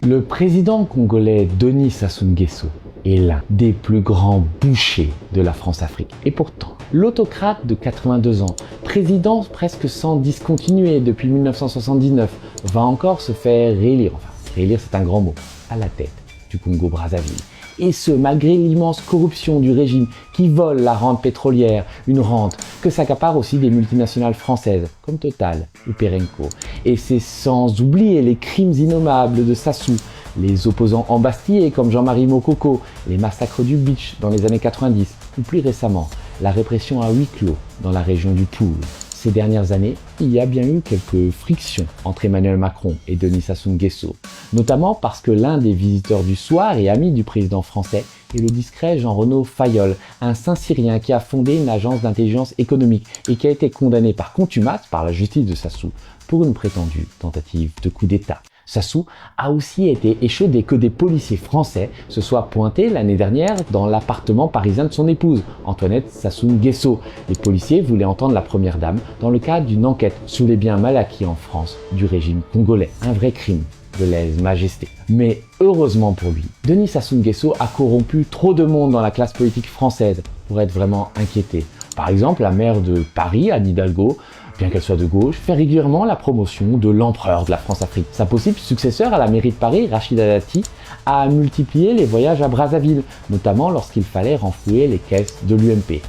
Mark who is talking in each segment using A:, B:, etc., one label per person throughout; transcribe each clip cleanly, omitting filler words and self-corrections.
A: Le président congolais Denis Sassou Nguesso est l'un des plus grands bouchers de la France-Afrique. Et pourtant, l'autocrate de 82 ans, président presque sans discontinuer depuis 1979, va encore se faire réélire, enfin réélire c'est un grand mot, à la tête du Congo-Brazzaville. Et ce, malgré l'immense corruption du régime qui vole la rente pétrolière, une rente que s'accaparent aussi des multinationales françaises comme Total ou Perenco. Et c'est sans oublier les crimes innommables de Sassou, les opposants embastillés comme Jean-Marie Mokoko, les massacres du Beach dans les années 90 ou plus récemment, la répression à huis clos dans la région du Pool. Ces dernières années, il y a bien eu quelques frictions entre Emmanuel Macron et Denis Sassou Nguesso, notamment parce que l'un des visiteurs du soir et ami du président français est le discret Jean-Renaud Fayol, un Saint-Cyrien qui a fondé une agence d'intelligence économique et qui a été condamné par contumace par la justice de Sassou pour une prétendue tentative de coup d'État. Sassou a aussi été échaudé que des policiers français se soient pointés l'année dernière dans l'appartement parisien de son épouse, Antoinette Sassou Nguesso. Les policiers voulaient entendre la première dame dans le cadre d'une enquête sur les biens mal acquis en France du régime congolais. Un vrai crime de lèse-majesté. Mais heureusement pour lui, Denis Sassou Nguesso a corrompu trop de monde dans la classe politique française pour être vraiment inquiété. Par exemple, la maire de Paris, Anne Hidalgo, bien qu'elle soit de gauche, fait régulièrement la promotion de l'empereur de la France-Afrique. Sa possible successeur à la mairie de Paris, Rachida Dati, a multiplié les voyages à Brazzaville, notamment lorsqu'il fallait renflouer les caisses de l'UMP.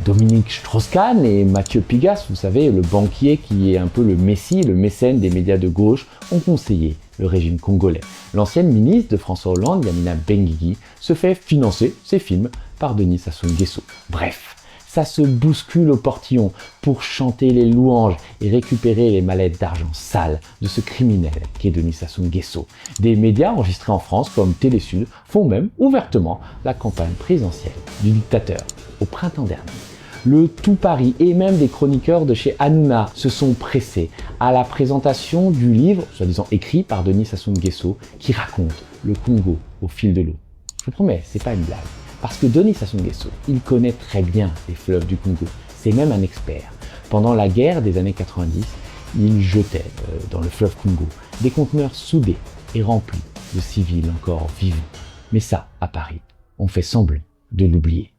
A: Dominique Strauss-Kahn et Mathieu Pigasse, vous savez, le banquier qui est un peu le messie, le mécène des médias de gauche, ont conseillé le régime congolais. L'ancienne ministre de François Hollande, Yamina Benguigui, se fait financer ses films par Denis Sassou Nguesso. Bref, ça se bouscule au portillon pour chanter les louanges et récupérer les mallettes d'argent sales de ce criminel qu'est Denis Sassou Nguesso. Des médias enregistrés en France comme Télésud font même ouvertement la campagne présidentielle du dictateur. Au printemps dernier, le tout Paris et même des chroniqueurs de chez Hanouna se sont pressés à la présentation du livre, soi-disant écrit par Denis Sassou Nguesso, qui raconte le Congo au fil de l'eau. Je vous promets, c'est pas une blague. Parce que Denis Sassou Nguesso, il connaît très bien les fleuves du Congo. C'est même un expert. Pendant la guerre des années 90, il jetait dans le fleuve Congo des conteneurs soudés et remplis de civils encore vivants. Mais ça, à Paris, on fait semblant de l'oublier.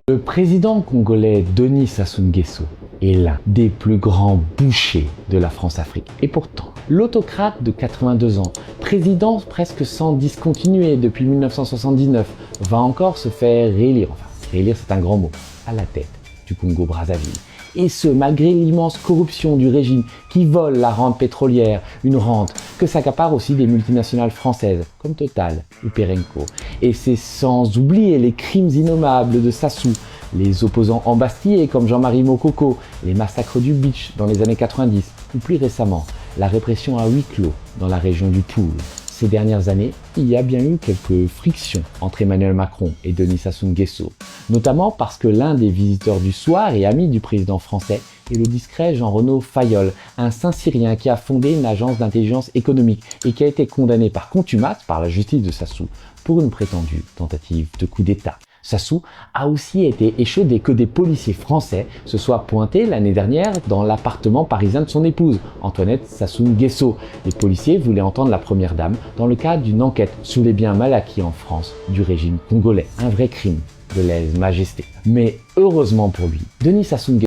A: Le président congolais Denis Sassou Nguesso est l'un des plus grands bouchers de la France-Afrique. Et pourtant, l'autocrate de 82 ans, président presque sans discontinuer depuis 1979, va encore se faire réélire, enfin réélire c'est un grand mot, à la tête du Congo-Brazzaville. Et ce, malgré l'immense corruption du régime qui vole la rente pétrolière, une rente que s'accaparent aussi des multinationales françaises comme Total ou Perenco. Et c'est sans oublier les crimes innommables de Sassou, les opposants embastillés comme Jean-Marie Mokoko, les massacres du Beach dans les années 90 ou plus récemment, la répression à huis clos dans la région du Pool. Ces dernières années, il y a bien eu quelques frictions entre Emmanuel Macron et Denis Sassou Nguesso, notamment parce que l'un des visiteurs du soir et ami du président français est le discret Jean-Renaud Fayol, un Saint-Cyrien qui a fondé une agence d'intelligence économique et qui a été condamné par contumace par la justice de Sassou pour une prétendue tentative de coup d'État. Sassou a aussi été échaudé que des policiers français se soient pointés l'année dernière dans l'appartement parisien de son épouse, Antoinette Sassou Nguesso. Les policiers voulaient entendre la première dame dans le cadre d'une enquête sur les biens mal acquis en France du régime congolais. Un vrai crime de lèse-majesté. Mais heureusement pour lui, Denis Sassou Nguesso